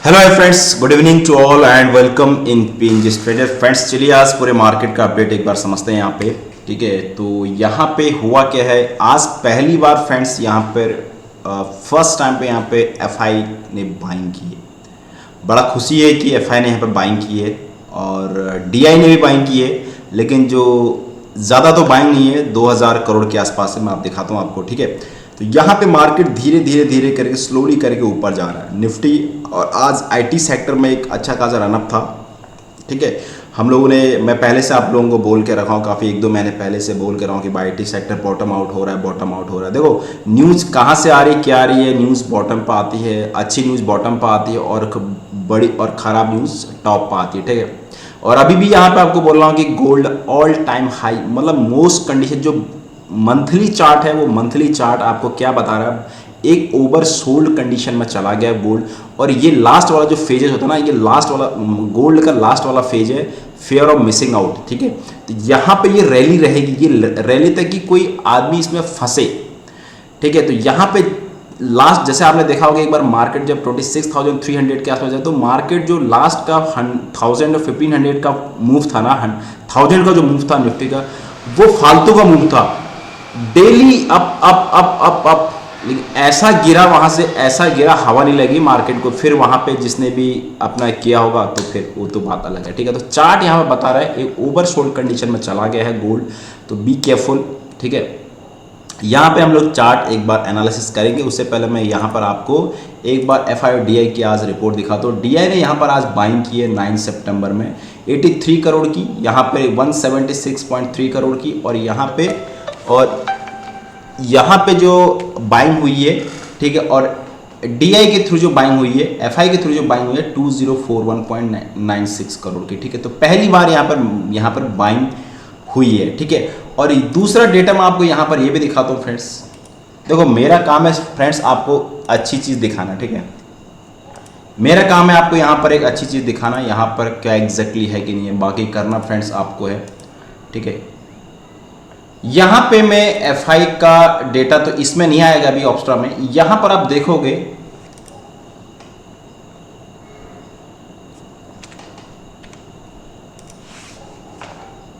Hello friends, good evening to all and welcome in PNG trader. Friends चलिए आज पूरे market का update एक बार समझते हैं यहाँ पे। ठीक है, तो यहाँ पे हुआ क्या है, आज पहली बार फ्रेंड्स यहाँ पर फर्स्ट टाइम पे यहाँ पे एफआई ने बाइंग की है। बड़ा खुशी है कि एफआई ने यहाँ पे बाइंग की है और डीआई ने भी बाइंग की है, लेकिन जो ज़्यादा तो बाइंग नहीं है, 2000 करोड़ के आसपास है। मैं आप दिखाता हूँ आपको। ठीक है, तो यहाँ पे मार्केट धीरे धीरे धीरे करके स्लोली करके ऊपर जा रहा है निफ्टी। और आज आईटी सेक्टर में एक अच्छा खासा रनअप था। ठीक है, हम लोगों ने, मैं पहले से आप लोगों को बोल के रखा हूँ, काफ़ी 1-2 महीने पहले से बोल के रहा हूँ कि भाई आईटी सेक्टर बॉटम आउट हो रहा है, बॉटम आउट हो रहा है। देखो न्यूज़ कहाँ से आ रही, क्या आ रही है, न्यूज़ बॉटम पर आती है, अच्छी न्यूज़ बॉटम पर आती है और बड़ी और ख़राब न्यूज़ टॉप पर आती है। ठीक है, और अभी भी यहाँ पे आपको बोल रहा हूँ कि गोल्ड ऑल टाइम हाई, मतलब मोस्ट कंडीशन जो मंथली चार्ट है, वो मंथली चार्ट आपको क्या बता रहा है, एक ओवर सोल्ड कंडीशन में चला गया गोल्ड। और ये लास्ट वाला जो फेजेस होता है ना, ये लास्ट वाला गोल्ड का लास्ट वाला फेज है, फेयर ऑफ मिसिंग आउट। ठीक है, तो यहाँ पे ये रैली रहेगी, ये रैली तक कि कोई आदमी इसमें फंसे। ठीक है, तो यहाँ पे लास्ट जैसे आपने देखा होगा एक बार मार्केट जब 26,300 के आसपास जाए, तो मार्केट जो लास्ट का 1000 और 1500 का मूव था ना, 1000 का जो मूव था निफ्टी का, वो फालतू का मूव था। Daily up up up up up, लेकिन ऐसा गिरा, वहां से ऐसा गिरा, हवा नहीं लगी मार्केट को। फिर वहां पे जिसने भी अपना किया होगा तो फिर वो तो बात अलग है। ठीक है, तो चार्ट यहाँ पे बता रहा है एक ओवर सोल्ड कंडीशन में चला गया है गोल्ड, तो बी केयरफुल। ठीक है, यहाँ पे हम लोग चार्ट एक बार एनालिसिस करेंगे। उससे पहले मैं यहाँ पर आपको एक बार एफआई और डीआई की आज रिपोर्ट दिखाता हूँ। डीआई ने यहाँ पर आज बाइंग की है 9 सितंबर में 83 करोड़ की, यहाँ पे 176.3 करोड़ की, और यहाँ पे जो बाइंग हुई है, ठीक है, और डीआई के थ्रू जो बाइंग हुई है, एफआई के थ्रू जो बाइंग हुई है 2041.96 करोड़ की। ठीक है, तो पहली बार यहाँ पर बाइंग हुई है। ठीक है, और दूसरा डेटा मैं आपको यहाँ पर ये भी दिखाता हूँ फ्रेंड्स। देखो मेरा काम है फ्रेंड्स आपको अच्छी चीज़ दिखाना। ठीक है, मेरा काम है आपको यहाँ पर एक अच्छी चीज़ दिखाना, यहाँ पर क्या एग्जैक्टली है कि नहीं है, बाकी करना फ्रेंड्स आपको है। ठीक है, यहाँ पे मैं एफआई का डेटा तो इसमें नहीं आएगा अभी ऑप्स्ट्रा में। यहाँ पर आप देखोगे,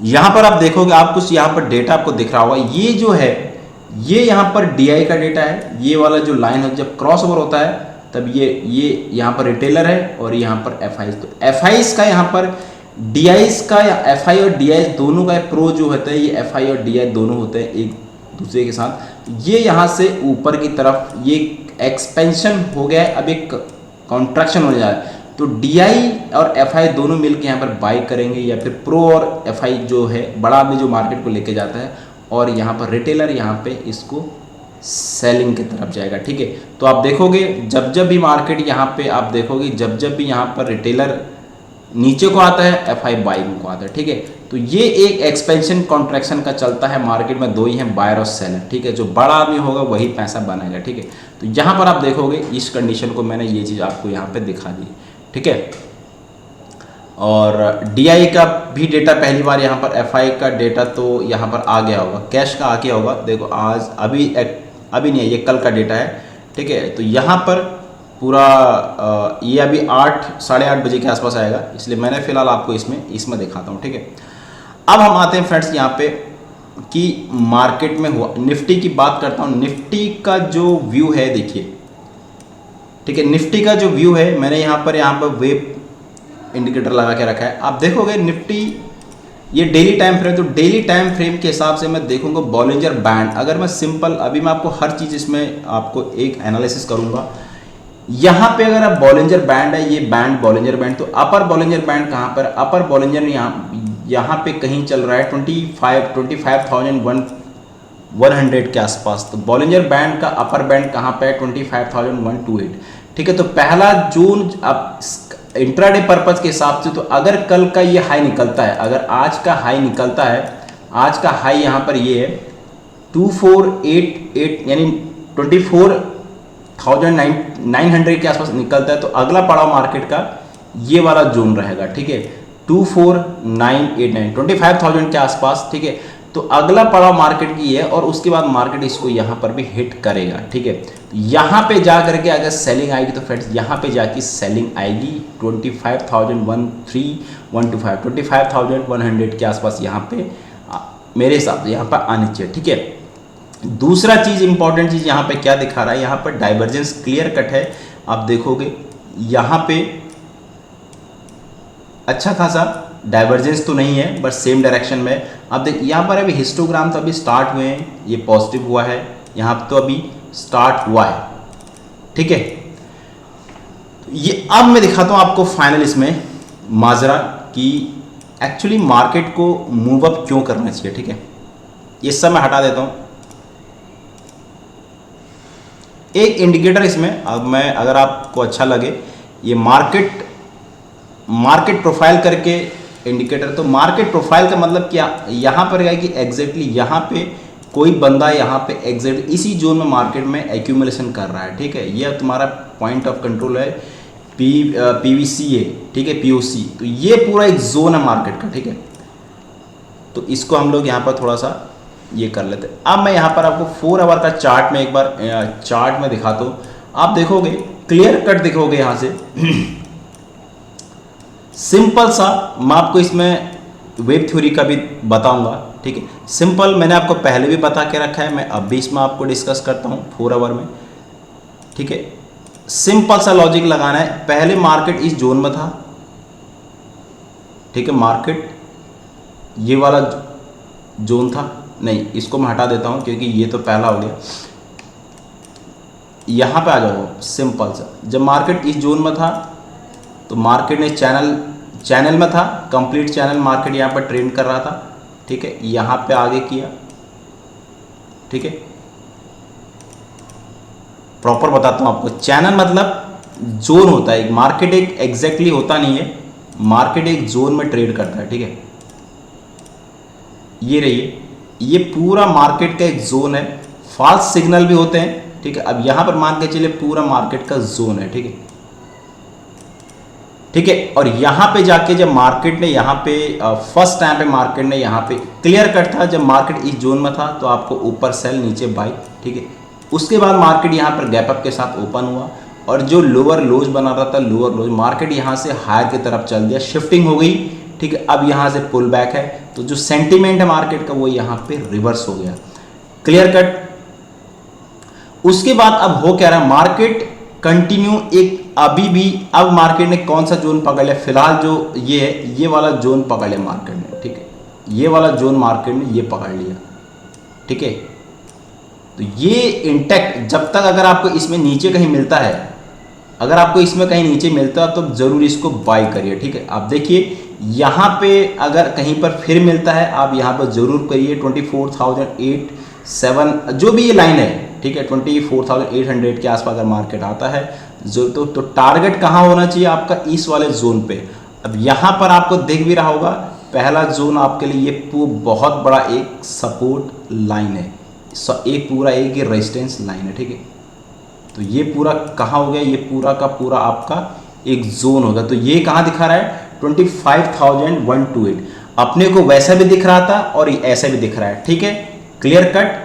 यहाँ पर आप देखोगे, आप कुछ यहाँ पर डेटा आपको दिख रहा होगा। ये जो है, ये यहाँ पर डीआई का डेटा है। ये वाला जो लाइन है जब क्रॉस ओवर होता है तब ये यहाँ पर रिटेलर है और यहाँ पर एफआई। तो एफआई का यहाँ पर डीआई का, या एफआई और डीआई दोनों का प्रो जो होता है, ये एफआई और डीआई दोनों होते हैं एक दूसरे के साथ। ये यहाँ से ऊपर की तरफ ये एक्सपेंशन हो गया है, अब एक कॉन्ट्रैक्शन होने जा रहा है। तो डीआई और एफआई दोनों मिलकर यहाँ पर बाई करेंगे, या फिर प्रो और एफआई जो है बड़ा आदमी जो मार्केट को लेके जाता है, और यहाँ पर रिटेलर यहाँ पे इसको सेलिंग की तरफ जाएगा। ठीक है, तो आप देखोगे जब जब भी मार्केट यहाँ पे आप देखोगे, जब जब भी यहाँ पर रिटेलर नीचे को आता है, एफआई बाइंग को आता है। ठीक है, तो ये एक एक्सपेंशन कॉन्ट्रैक्शन का चलता है मार्केट में, दो ही हैं, बायर और सेलर। ठीक है, जो बड़ा आदमी होगा वही पैसा बनाएगा। ठीक है, तो यहाँ पर आप देखोगे इस कंडीशन को मैंने ये चीज़ आपको यहाँ पे दिखा दी। ठीक है, और डीआई का भी डेटा पहली बार यहाँ पर, एफआई का डेटा तो यहाँ पर आ गया होगा, कैश का आ गया होगा। देखो आज अभी नहीं है, ये कल का डेटा है। ठीक है, तो यहाँ पर पूरा ये अभी 8-8:30 बजे के आसपास आएगा, इसलिए मैंने फिलहाल आपको इसमें दिखाता हूँ। ठीक है, अब हम आते हैं फ्रेंड्स यहाँ पे कि मार्केट में हुआ, निफ्टी की बात करता हूँ। निफ्टी का जो व्यू है देखिए, ठीक है, निफ्टी का जो व्यू है, मैंने यहाँ पर वेब इंडिकेटर लगा के रखा है। आप देखोगे निफ्टी ये डेली टाइम फ्रेम, तो डेली टाइम फ्रेम के हिसाब से मैं देखूंगा बॉलिंजर बैंड। अगर मैं सिंपल, अभी मैं आपको हर चीज़ इसमें आपको एक एनालिसिस करूंगा। यहाँ पे अगर आप बॉलिंजर बैंड है, ये बैंड बॉलिंजर बैंड, तो अपर बॉलिंजर बैंड कहाँ पर, अपर बॉलिंजर यहाँ पे कहीं चल रहा है 25,100 के आसपास। तो बॉलिंजर बैंड का अपर बैंड कहाँ पे है, 25,128। ठीक है, तो पहला जून अब इंट्राडे पर्पज के हिसाब से, तो अगर कल का ये हाई निकलता है, अगर आज का हाई निकलता है, आज का हाई यहाँ पर ये है 2488, यानी 24,900 के आसपास निकलता है, तो अगला पड़ाव मार्केट का ये वाला जोन रहेगा। ठीक है, 24,989, 25,000 के आसपास। ठीक है, तो अगला पड़ाव मार्केट की है और उसके बाद मार्केट इसको यहाँ पर भी हिट करेगा, ठीक है। यहाँ पे जा करके अगर सेलिंग आएगी तो फ्रेंड्स यहाँ पे जाके सेलिंग आएगी 25,125 के आसपास यहाँ पे मेरे हिसाब से यहाँ पर आनी चाहिए, ठीक है। दूसरा चीज़ इंपॉर्टेंट चीज़ यहाँ पे क्या दिखा रहा है, यहाँ पर डाइवर्जेंस क्लियर कट है। आप देखोगे यहाँ पे अच्छा खासा डाइवर्जेंस तो नहीं है बट सेम डायरेक्शन में। अब देख यहाँ पर अभी हिस्टोग्राम तो अभी स्टार्ट हुए हैं, ये पॉजिटिव हुआ है, यहाँ तो अभी स्टार्ट हुआ है, ठीक है। ये अब मैं दिखाता हूँ आपको फाइनल इसमें माजरा कि एक्चुअली मार्केट को मूव अप क्यों करना चाहिए, ठीक है। ये सब मैं हटा देता हूँ। एक इंडिकेटर इसमें अब मैं अगर आपको अच्छा लगे, ये मार्केट प्रोफाइल करके इंडिकेटर। तो मार्केट प्रोफाइल का मतलब क्या, यहाँ पर है कि एग्जैक्टली यहाँ पे कोई बंदा यहाँ पे एग्जैक्ट इसी जोन में मार्केट में एक्यूमुलेशन कर रहा है, ठीक है। ये तुम्हारा पॉइंट ऑफ कंट्रोल है, पीवीसी है, ठीक है, पीओसी। तो ये पूरा एक जोन है मार्केट का, ठीक है। तो इसको हम लोग यहाँ पर थोड़ा सा ये कर लेते हैं। अब मैं यहाँ पर आपको 4 आवर का चार्ट में एक बार चार्ट में दिखाता हूँ। आप देखोगे क्लियर कट दिखोगे यहाँ से सिंपल सा मैं आपको इसमें वेब थ्योरी का भी बताऊंगा, ठीक है। सिंपल मैंने आपको पहले भी बता के रखा है, मैं अब भी इसमें आपको डिस्कस करता हूँ 4 आवर में, ठीक है। सिंपल सा लॉजिक लगाना है। पहले मार्केट इस जोन में था, ठीक है, मार्केट ये वाला जोन था, नहीं इसको मैं हटा देता हूँ क्योंकि ये तो पहला हो गया। यहाँ पे आ जाओ सिंपल सा, जब मार्केट इस जोन में था तो मार्केट ने चैनल में था, कंप्लीट चैनल मार्केट यहाँ पर ट्रेड कर रहा था, ठीक है। यहाँ पे आगे किया, ठीक है, प्रॉपर बताता हूँ आपको। चैनल मतलब जोन होता है, मार्केट एक एग्जैक्टली होता नहीं है, मार्केट एक जोन में ट्रेड करता है, ठीक है। ये रहिए, ये पूरा मार्केट का एक जोन है, फॉल्स सिग्नल भी होते हैं, ठीक है। अब यहाँ पर मान के चलिए पूरा मार्केट का जोन है, ठीक है, ठीक है। और यहाँ पे जाके जब मार्केट ने यहाँ पे फर्स्ट टाइम पे मार्केट ने यहाँ पे क्लियर कट था, जब मार्केट इस जोन में था तो आपको ऊपर सेल नीचे बाई, ठीक है। उसके बाद मार्केट यहाँ पर गैप अप के साथ ओपन हुआ और जो लोअर लोज बना रहा था, लोअर लोज मार्केट यहाँ से हायर की तरफ चल दिया, शिफ्टिंग हो गई, ठीक है। अब यहाँ से पुल बैक है, तो जो सेंटीमेंट है मार्केट का वो यहाँ पे रिवर्स हो गया, क्लियर कट। उसके बाद अब हो क्या रहा, मार्केट कंटिन्यू एक अभी भी अब मार्केट ने कौन सा जोन पकड़ लिया, फिलहाल जो ये है ये वाला जोन पकड़ लिया मार्केट ने, ठीक है। ये वाला जोन मार्केट ने ये पकड़ लिया, ठीक है। तो ये इंटैक्ट जब तक अगर आपको इसमें नीचे कहीं मिलता है, अगर आपको इसमें कहीं नीचे मिलता है तो जरूर इसको बाय करिए, ठीक है। आप देखिए यहाँ पे अगर कहीं पर फिर मिलता है आप यहाँ पर जरूर करिए 24,807 जो भी ये लाइन है, ठीक है, 24,800 के आसपास अगर मार्केट आता है जो तो टारगेट कहाँ होना चाहिए आपका, इस वाले जोन पे। अब यहाँ पर आपको दिख भी रहा होगा पहला जोन आपके लिए ये बहुत बड़ा एक सपोर्ट लाइन है, एक पूरा एक ये रेजिस्टेंस लाइन है, ठीक है। तो ये पूरा कहाँ हो गया, ये पूरा का पूरा आपका एक जोन होगा। तो ये कहाँ दिखा रहा है 25,128, अपने को वैसा भी दिख रहा था और ऐसा भी दिख रहा है, ठीक है, क्लियर कट।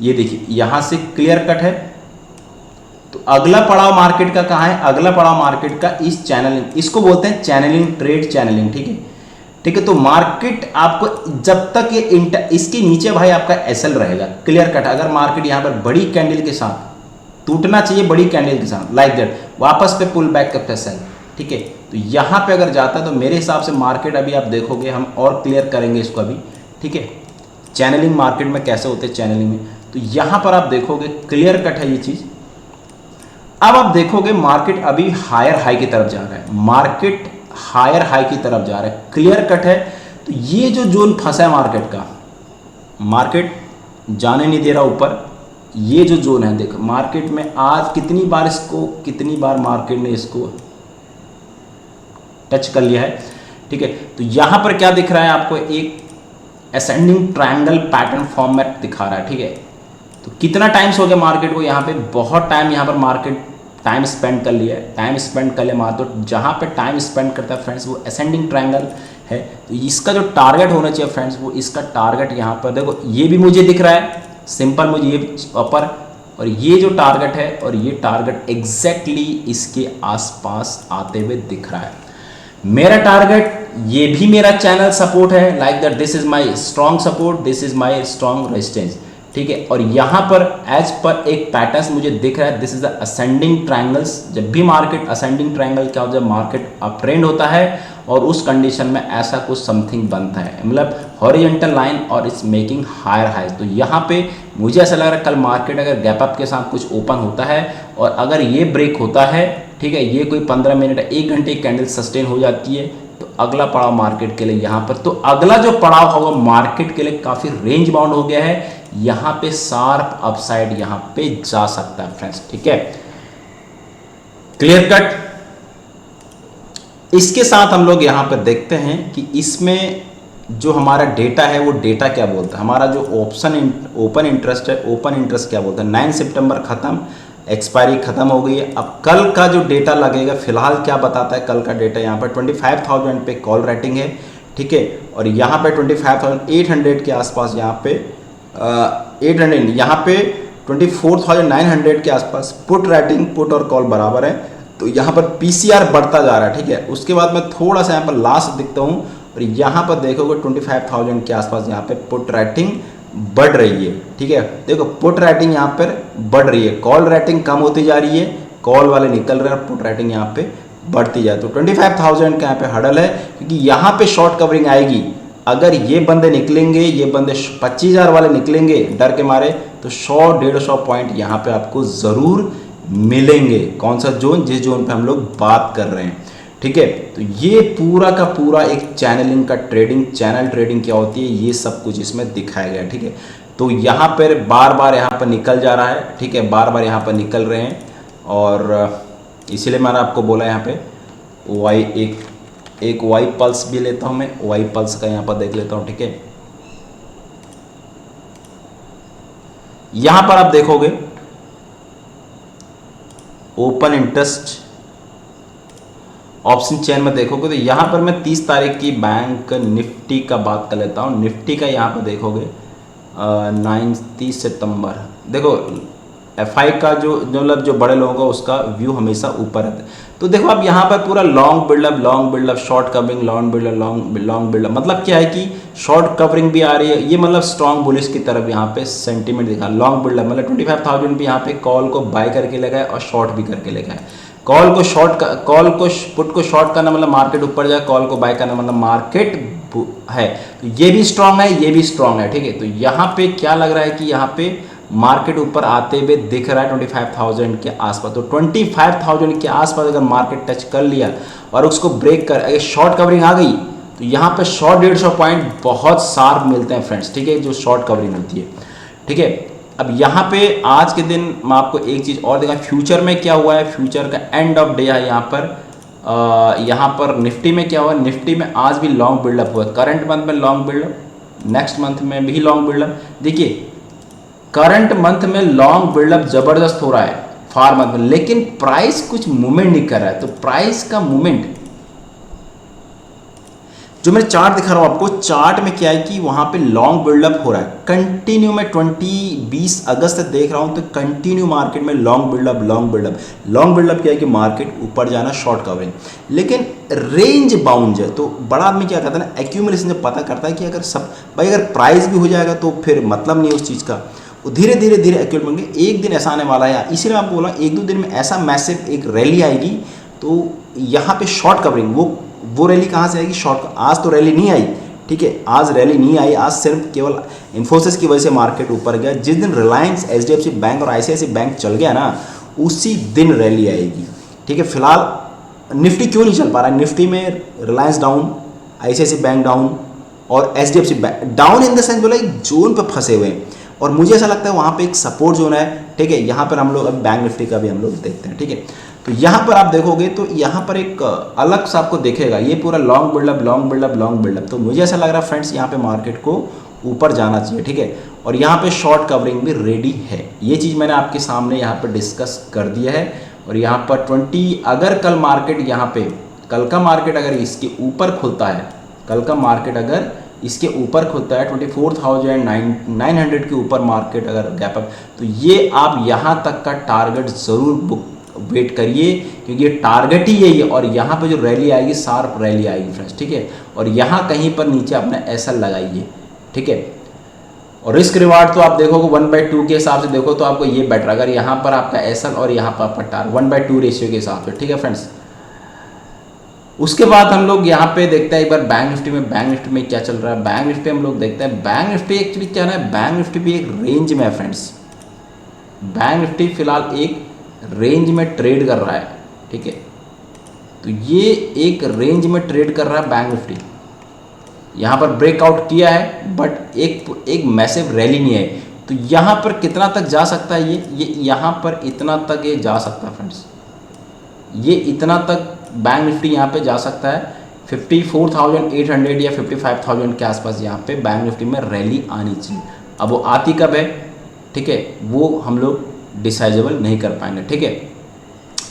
ये देखिए यहाँ से क्लियर कट है। तो अगला पड़ाव मार्केट का कहाँ है, अगला पड़ाव मार्केट का इस चैनलिंग, इसको बोलते हैं चैनलिंग, ट्रेड चैनलिंग, ठीक है, ठीक है। तो मार्केट आपको जब तक ये इसके नीचे भाई आपका एसएल रहेगा, क्लियर कट। अगर मार्केट यहाँ पर बड़ी कैंडल के साथ टूटना चाहिए, बड़ी कैंडल के साथ लाइक दैट, वापस पे पुल बैक करता है सेल, ठीक है। तो यहाँ पे अगर जाता है तो मेरे हिसाब से मार्केट अभी आप देखोगे, हम और क्लियर करेंगे इसको अभी, ठीक है, चैनलिंग मार्केट में कैसे होते हैं चैनलिंग में। तो यहाँ पर आप देखोगे क्लियर कट है ये चीज़। अब आप देखोगे मार्केट अभी हायर हाई की तरफ जा रहा है, मार्केट हायर हाई की तरफ जा रहा है, क्लियर कट है। तो ये जो जोन फंसा है मार्केट का, मार्केट जाने नहीं दे रहा ऊपर, ये जो जोन है देखो मार्केट में आज कितनी बार मार्केट ने इसको टच कर लिया है, ठीक है। तो यहाँ पर क्या दिख रहा है आपको, एक असेंडिंग ट्रायंगल पैटर्न फॉर्मेट दिखा रहा है, ठीक है। तो कितना टाइम्स हो गया मार्केट को यहाँ पे, बहुत टाइम यहाँ पर मार्केट टाइम स्पेंड कर लिया है, टाइम स्पेंड कर लिया मार्केट। तो जहाँ पे टाइम स्पेंड करता है फ्रेंड्स वो असेंडिंग ट्रायंगल है। तो इसका जो टारगेट होना चाहिए फ्रेंड्स, वो इसका टारगेट यहाँ पर देखो, ये भी मुझे दिख रहा है सिंपल, मुझे ये अपर और ये जो टारगेट है और ये टारगेट एग्जैक्टली इसके आसपास आते हुए दिख रहा है। मेरा टारगेट, ये भी मेरा चैनल सपोर्ट है, like that this is my strong support, this is my strong resistance, ठीक है। और यहाँ पर एज पर एक पैटर्न मुझे दिख रहा है, this is the ascending triangles. जब भी मार्केट असेंडिंग ट्रायंगल क्या होता है, जब मार्केट अप ट्रेंड होता है और उस कंडीशन में ऐसा कुछ समथिंग बनता है, मतलब हॉरिजॉन्टल लाइन और इट्स मेकिंग हायर हाइज। तो यहाँ पे मुझे ऐसा लग रहा है कल मार्केट अगर गैप अप के साथ कुछ ओपन होता है और अगर ये ब्रेक होता है, ठीक है, ये कोई 15 मिनट 1 घंटे की कैंडल सस्टेन हो जाती है, तो अगला पड़ाव मार्केट के लिए यहाँ पर, तो अगला जो पड़ाव होगा मार्केट के लिए काफ़ी रेंज बाउंड हो गया है, यहाँ पे शार्प अपसाइड यहाँ पे जा सकता है फ्रेंड्स, ठीक है, क्लियर कट। इसके साथ हम लोग यहाँ पर देखते हैं कि इसमें जो हमारा डेटा है वो डेटा क्या बोलता है, हमारा जो ओपन इंटरेस्ट है, ओपन इंटरेस्ट क्या बोलता है। 9 सितंबर खत्म, एक्सपायरी खत्म हो गई है। अब कल का जो डेटा लगेगा, फिलहाल क्या बताता है कल का डेटा, यहाँ पर 25,000 पे कॉल रेटिंग है, ठीक है, और यहाँ पे 25,800 के आसपास, यहाँ पे 800, यहाँ पे 24,900 के आसपास पुट रेटिंग, पुट और कॉल बराबर है। तो यहाँ पर पीसीआर बढ़ता जा रहा है, ठीक है। उसके बाद मैं थोड़ा सा यहाँ पर लास्ट दिखता हूँ और यहाँ पर देखोगे 25,000 के आसपास यहाँ पे पुट रेटिंग बढ़ रही है, ठीक है। देखो पुट रेटिंग यहाँ पर बढ़ रही है, कॉल रेटिंग कम होती जा रही है, कॉल वाले निकल रहे हैं, पुट रेटिंग यहाँ पे बढ़ती जाए। तो 25,000 का यहाँ पे हडल है, क्योंकि यहाँ पे शॉर्ट कवरिंग आएगी। अगर ये बंदे निकलेंगे, ये बंदे 25,000 वाले निकलेंगे डर के मारे, तो 100-150 पॉइंट यहाँ पे आपको ज़रूर मिलेंगे। कौन सा जोन, जिस जोन पे हम लोग बात कर रहे हैं, ठीक है। तो ये पूरा का पूरा एक चैनलिंग का ट्रेडिंग, चैनल ट्रेडिंग क्या होती है, ये सब कुछ इसमें दिखाया गया है, ठीक है। तो यहाँ पर बार बार यहाँ पर निकल जा रहा है, ठीक है, बार बार यहाँ पर निकल रहे हैं, और इसीलिए मैंने आपको बोला यहाँ पे वाई एक वाई पल्स भी लेता हूँ मैं, वाई पल्स का यहाँ पर देख लेता हूँ, ठीक है। यहाँ पर आप देखोगे ओपन इंटरेस्ट ऑप्शन चेन में देखोगे, तो यहाँ पर मैं 30 तारीख की बैंक निफ्टी का बात कर लेता हूँ। निफ्टी का यहाँ पर देखोगे 30 सितंबर, देखो एफआई का जो मतलब जो बड़े लोगों का उसका व्यू हमेशा ऊपर रहता है। तो देखो अब यहाँ पर पूरा long buildup, short covering, long buildup, मतलब क्या है कि शॉर्ट कवरिंग भी आ रही है, ये मतलब स्ट्रॉन्ग बुलिश की तरफ यहाँ पे सेंटीमेंट दिखा। लॉन्ग बिल्डअप मतलब 25,000 भी यहाँ पे कॉल को बाय करके लगाए और शॉर्ट भी करके लगाए। कॉल को पुट को शॉर्ट करना मतलब मार्केट ऊपर जाए, कॉल को बाय करना मतलब मार्केट है। तो ये भी स्ट्रांग है, ये भी स्ट्रांग है, ठीक है। तो यहाँ पे क्या लग रहा है कि यहाँ पे मार्केट ऊपर आते हुए दिख रहा है 25,000 के आसपास। तो 25,000 के आसपास अगर मार्केट टच कर लिया और उसको ब्रेक कर, अगर शॉर्ट कवरिंग आ गई, तो यहाँ पे 100-150 पॉइंट बहुत शार्प मिलते हैं फ्रेंड्स, ठीक है, जो शॉर्ट कवरिंग होती है, ठीक है। अब यहाँ पे आज के दिन मैं आपको एक चीज़ और देखा, फ्यूचर में क्या हुआ है, फ्यूचर का एंड ऑफ डे है यहाँ पर निफ्टी में क्या हुआ, निफ्टी में आज भी लॉन्ग बिल्डअप हुआ, करंट मंथ में लॉन्ग बिल्डअप, नेक्स्ट मंथ में भी लॉन्ग बिल्डअप। देखिए करंट मंथ में लॉन्ग बिल्डअप जबरदस्त हो रहा है फार मंथ में, लेकिन प्राइस कुछ मूवमेंट नहीं कर रहा है। तो प्राइस का मूवमेंट जो मैं चार्ट दिखा रहा हूं आपको, चार्ट में क्या है कि वहां पे लॉन्ग बिल्डअप हो रहा है कंटिन्यू। मैं 20 अगस्त तक देख रहा हूं तो कंटिन्यू मार्केट में लॉन्ग बिल्डअप क्या है कि मार्केट ऊपर जाना, शॉर्ट कवरिंग, लेकिन रेंज बाउंड है। तो बड़ा आदमी क्या करता है ना, एक्यूमुलेशन जब पता करता है कि अगर प्राइस भी हो जाएगा तो फिर मतलब नहीं उस चीज़ का, धीरे धीरे एक्यूमुलेट, एक दिन ऐसा आने वाला है। इसीलिए मैं आपको बोला 1-2 दिन में ऐसा मैसिव एक रैली आएगी, तो यहाँ पे शॉर्ट कवरिंग, वो रैली कहाँ से आएगी, शॉर्ट। आज तो रैली नहीं आई, ठीक है, आज रैली नहीं आई, आज सिर्फ केवल इन्फोसिस की वजह से मार्केट ऊपर गया। जिस दिन रिलायंस, एचडीएफसी बैंक और आईसीआईसीआई बैंक चल गया ना, उसी दिन रैली आएगी, ठीक है। फिलहाल निफ्टी क्यों नहीं चल पा रहा है, निफ्टी में Reliance down, ICICI bank down और HDFC bank down, in the sense बोला एक जोन पर फंसे हुए हैं, और मुझे ऐसा लगता है वहाँ पे एक सपोर्ट जोन है, ठीक है। यहाँ पर हम लोग अब बैंक निफ्टी का भी हम लोग देखते हैं, ठीक है। तो यहाँ पर आप देखोगे तो यहाँ पर एक अलग सा आपको दिखेगा, ये पूरा लॉन्ग बिल्डअप। तो मुझे ऐसा लग रहा है फ्रेंड्स यहाँ पे मार्केट को ऊपर जाना चाहिए, ठीक है। और यहाँ पे शॉर्ट कवरिंग भी रेडी है, ये चीज़ मैंने आपके सामने यहाँ पर डिस्कस कर दिया है। और यहाँ पर 20 अगर कल मार्केट यहाँ पे, कल का मार्केट अगर इसके ऊपर खुलता है, कल का मार्केट अगर इसके ऊपर खुलता है 24,900 के ऊपर मार्केट अगर गैप अप, तो ये आप यहाँ तक का टारगेट ज़रूर बुक वेट करिए, क्योंकि ये टारगेट ही यही है। और यहाँ पे जो रैली आएगी शार्प रैली आएगी फ्रेंड्स, ठीक है। और यहाँ कहीं पर नीचे अपना एसएल लगाइए, ठीक है। और रिस्क रिवार्ड तो आप देखोगे 1/2 के हिसाब से देखो तो आपको ये बेटर, अगर यहाँ पर आपका एसएल और यहाँ पर आपका टार 1/2 रेशियो के हिसाब से, ठीक है फ्रेंड्स। उसके बाद हम लोग यहाँ पे देखते हैं एक बार बैंक निफ्टी में क्या चल रहा है। बैंक निफ्टी हम लोग देखते हैं, बैंक निफ्टी एक्चुअली क्या है, बैंक निफ्टी भी एक रेंज में है फ्रेंड्स। बैंक निफ्टी फिलहाल एक रेंज में ट्रेड कर रहा है, ठीक है। तो ये एक रेंज में ट्रेड कर रहा है बैंक निफ्टी। यहाँ पर ब्रेकआउट किया है बट एक मैसिव रैली नहीं है। तो यहाँ पर कितना तक जा सकता है ये यहाँ पर इतना तक ये जा सकता है फ्रेंड्स, ये इतना तक बैंक निफ्टी यहाँ पे जा सकता है 54,800 या 55,000 के आसपास। यहाँ पे बैंक निफ्टी में रैली आनी चाहिए। अब वो आती कब है, ठीक है, वो हम लोग डिसाइजेबल नहीं कर पाएंगे, ठीक है।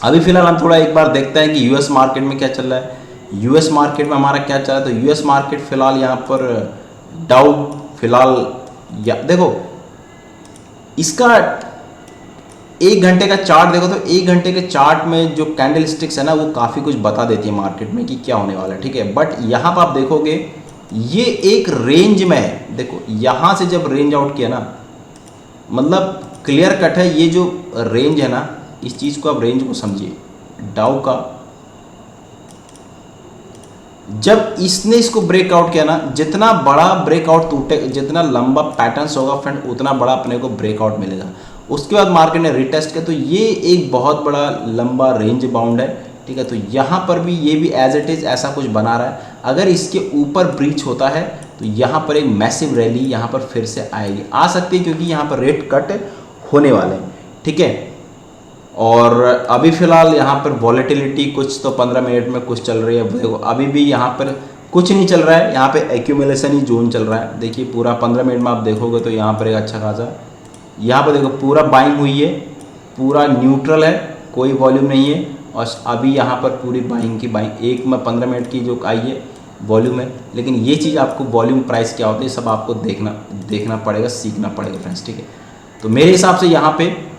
अभी फिलहाल हम थोड़ा एक बार देखते हैं कि यूएस मार्केट में क्या चल रहा है। यूएस मार्केट में हमारा क्या चल रहा है, तो यूएस मार्केट फिलहाल यहाँ पर डाउ फिलहाल देखो इसका 1 घंटे का चार्ट देखो तो 1 घंटे के चार्ट में जो कैंडल स्टिक्स है ना वो काफ़ी कुछ बता देती है मार्केट में कि क्या होने वाला है, ठीक है। बट यहाँ पर आप देखोगे ये एक रेंज में है। देखो यहाँ से जब रेंज आउट किया ना, मतलब क्लियर कट है, ये जो रेंज है ना, इस चीज़ को आप रेंज को समझिए। डाउ का जब इसने इसको ब्रेकआउट किया ना, जितना बड़ा ब्रेकआउट टूटे, जितना लंबा पैटर्न्स होगा फ्रेंड, उतना बड़ा अपने को ब्रेकआउट मिलेगा। उसके बाद मार्केट ने रिटेस्ट किया, तो ये एक बहुत बड़ा लंबा रेंज बाउंड है, ठीक है। तो यहाँ पर भी ये भी एज इट इज़ ऐसा कुछ बना रहा है। अगर इसके ऊपर ब्रीच होता है तो यहाँ पर एक मैसिव रैली यहाँ पर फिर से आएगी, आ सकती है, क्योंकि यहाँ पर रेट कट होने वाले हैं, ठीक है। और अभी फ़िलहाल यहाँ पर वॉलेटिलिटी कुछ तो 15 मिनट में कुछ चल रही है। देखो अभी भी यहाँ पर कुछ नहीं चल रहा है, यहाँ पे एक्यूमुलेशन ही जोन चल रहा है। देखिए पूरा 15 मिनट में आप देखोगे तो यहाँ पर एक अच्छा खासा, यहाँ पर देखो पूरा बाइंग हुई है, पूरा न्यूट्रल है, कोई वॉल्यूम नहीं है। और अभी यहाँ पर पूरी बाइंग की बाइंग एक में 15 मिनट की जो आई है वॉल्यूम है। लेकिन ये चीज़ आपको वॉल्यूम प्राइस क्या होती है सब आपको देखना पड़ेगा, सीखना पड़ेगा फ्रेंड्स, ठीक है। तो मेरे हिसाब से यहाँ पे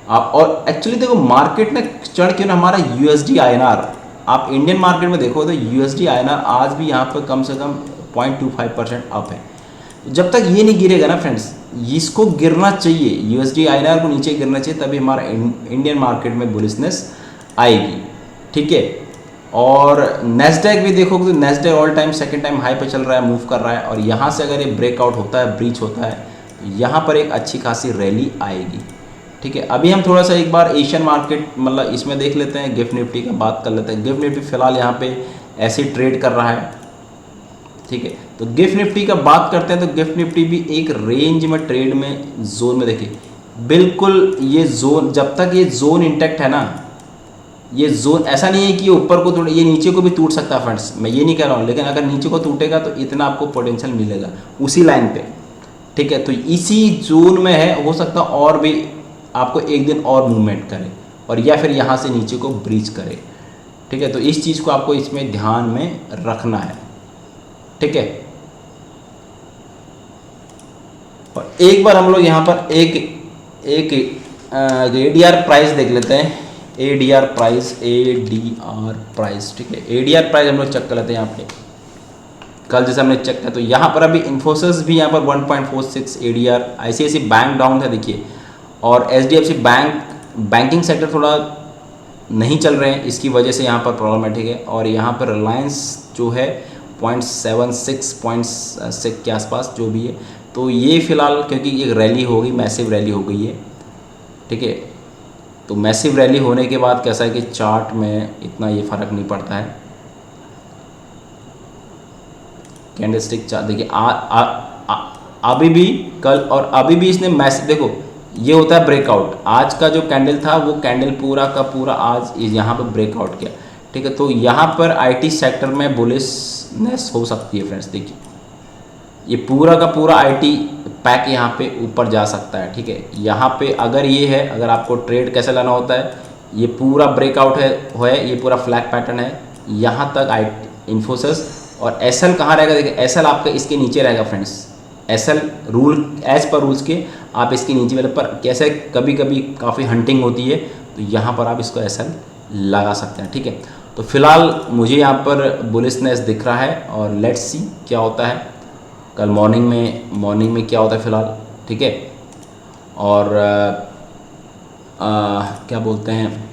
आप, और एक्चुअली देखो मार्केट ने चढ़ क्यों ना, हमारा यूएसडी आईएनआर, आप इंडियन मार्केट में देखो तो यूएसडी आईएनआर आज भी यहाँ पर कम से कम 0.25% अप है। जब तक ये नहीं गिरेगा ना फ्रेंड्स, इसको गिरना चाहिए, यूएसडी आईएनआर को नीचे गिरना चाहिए, तभी हमारा इंडियन मार्केट में बुलिशनेस आएगी, ठीक है। और नेस्डैक भी देखोगे तो Nasdaq all time second time high पे चल रहा है, मूव कर रहा है। और यहाँ से अगर ये ब्रेकआउट होता है, ब्रीच होता है, तो यहाँ पर एक अच्छी खासी रैली आएगी, ठीक है। अभी हम थोड़ा सा एक बार एशियन मार्केट मतलब इसमें देख लेते हैं, गिफ्ट निफ्टी का बात कर लेते हैं। गिफ्ट निफ्टी फिलहाल यहाँ पे ऐसे ट्रेड कर रहा है, ठीक है। तो गिफ्ट निफ्टी का बात करते हैं तो गिफ्ट निफ्टी भी एक रेंज में ट्रेड में जोन में, देखिए बिल्कुल ये जोन, जब तक ये जोन इंटैक्ट है ना, ये जोन ऐसा नहीं है कि ये ऊपर को टूटे, ये नीचे को भी टूट सकता है फ्रेंड्स, मैं ये नहीं कह रहा हूँ। लेकिन अगर नीचे को टूटेगा तो इतना आपको पोटेंशियल मिलेगा उसी लाइन पे, ठीक है। तो इसी जोन में है, हो सकता है और भी आपको एक दिन और मूवमेंट करे और या फिर यहाँ से नीचे को ब्रीच करे, ठीक है। तो इस चीज़ को आपको इसमें ध्यान में रखना है, ठीक है। और एक बार हम लोग यहाँ पर एक एडीआर प्राइस देख लेते हैं। एडीआर प्राइस, ठीक है। एडीआर प्राइस हम लोग चेक कर लेते हैं यहाँ पे। कल जैसे हमने चेक किया तो यहाँ पर अभी इन्फोसिस भी यहाँ पर 1.46 एडीआर, आईसीआईसी बैंक डाउन था देखिए, और एचडीएफसी बैंकिंग सेक्टर थोड़ा नहीं चल रहे हैं, इसकी वजह से यहाँ पर प्रॉब्लमेटिक है। और यहाँ पर रिलायंस जो है 0.76 के आसपास जो भी है। तो ये फिलहाल क्योंकि एक रैली होगी, मैसिव रैली हो गई है, ठीक है। तो मैसिव रैली होने के बाद कैसा है कि चार्ट में इतना ये फ़र्क नहीं पड़ता है। कैंडलस्टिक चार्ट देखिए अभी भी कल और अभी भी इसने मैसिव, देखो ये होता है ब्रेकआउट। आज का जो कैंडल था वो कैंडल पूरा का पूरा आज यहाँ पर ब्रेकआउट किया, ठीक है। तो यहाँ पर आईटी सेक्टर में बुलिशनेस हो सकती है फ्रेंड्स। देखिए ये पूरा का पूरा आईटी पैक यहाँ पे ऊपर जा सकता है, ठीक है। यहाँ पे अगर ये है, अगर आपको ट्रेड कैसे लाना होता है, ये पूरा ब्रेकआउट है ये पूरा फ्लैग पैटर्न है, यहाँ तक इन्फोसिस और एस एल कहाँ रहेगा, देखिए एस एल आपका इसके नीचे रहेगा friends. S L rule as पर रूल्स के आप इसके नीचे वाले पर, कैसे कभी कभी काफ़ी हंटिंग होती है तो यहाँ पर आप इसको एस एल लगा सकते हैं, ठीक है। तो फिलहाल मुझे यहाँ पर बुलिशनेस दिख रहा है और लेट्स सी क्या होता है कल मॉर्निंग में क्या होता है फिलहाल, ठीक है। और क्या बोलते हैं,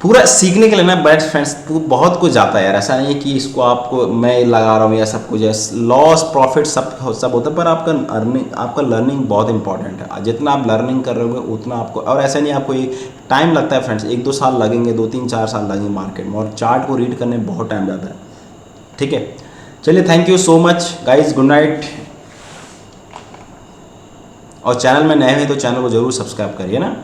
पूरा सीखने के लिए ना बेस्ट फ्रेंड्स बहुत कुछ जाता है यार। ऐसा नहीं है कि इसको आपको मैं लगा रहा हूँ या सब कुछ है, लॉस प्रॉफिट सब होता है, पर आपका लर्निंग बहुत इंपॉर्टेंट है। जितना आप लर्निंग कर रहे होगे उतना आपको, और ऐसा नहीं आपको एक टाइम लगता है फ्रेंड्स, 1-2 साल लगेंगे, 2-3-4 साल लगेंगे मार्केट में, और चार्ट को रीड करने में बहुत टाइम जाता है, ठीक है। चलिए thank you so much guys, good night. और चैनल में नए हैं तो चैनल को जरूर सब्सक्राइब करिए ना।